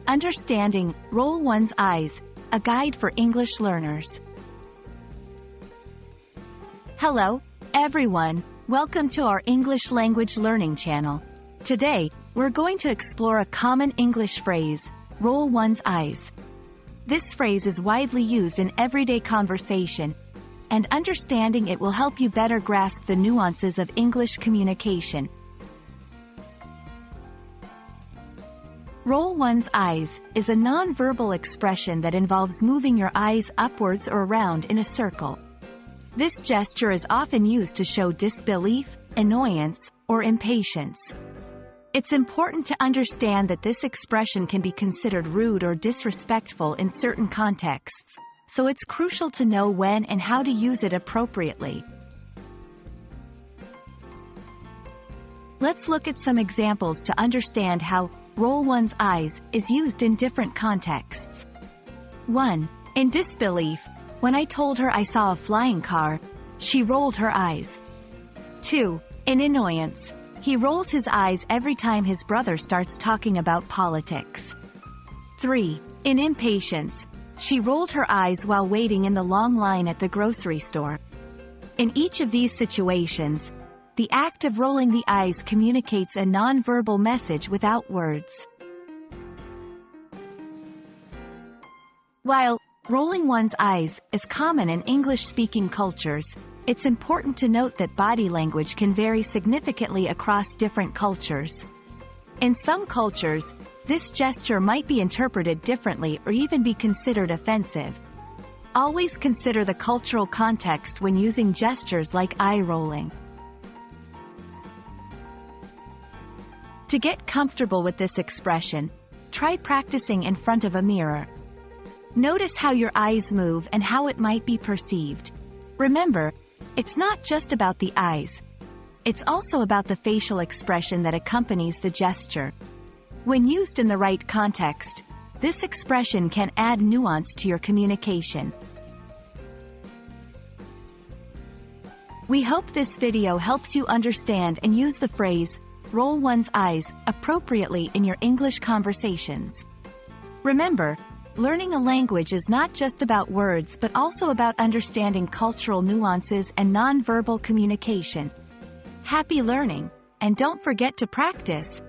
Understanding, Roll One's Eyes, a guide for English learners. Hello, everyone. Welcome to our English language learning channel. Today, we're going to explore a common English phrase, roll one's eyes. This phrase is widely used in everyday conversation, and understanding it will help you better grasp the nuances of English communication. Roll one's eyes is a non-verbal expression that involves moving your eyes upwards or around in a circle. This gesture is often used to show disbelief, annoyance, or impatience. It's important to understand that this expression can be considered rude or disrespectful in certain contexts, so it's crucial to know when and how to use it appropriately. Let's look at some examples to understand how roll one's eyes is used in different contexts. 1. In disbelief, when I told her I saw a flying car, she rolled her eyes. 2. In annoyance, he rolls his eyes every time his brother starts talking about politics. 3. In impatience, she rolled her eyes while waiting in the long line at the grocery store. In each of these situations, the act of rolling the eyes communicates a non-verbal message without words. While rolling one's eyes is common in English-speaking cultures, it's important to note that body language can vary significantly across different cultures. In some cultures, this gesture might be interpreted differently or even be considered offensive. Always consider the cultural context when using gestures like eye rolling. To get comfortable with this expression, try practicing in front of a mirror. Notice how your eyes move and how it might be perceived. Remember, it's not just about the eyes. It's also about the facial expression that accompanies the gesture. When used in the right context, this expression can add nuance to your communication. We hope this video helps you understand and use the phrase, roll one's eyes, appropriately in your English conversations. Remember, learning a language is not just about words but also about understanding cultural nuances and non-verbal communication. Happy learning, and don't forget to practice.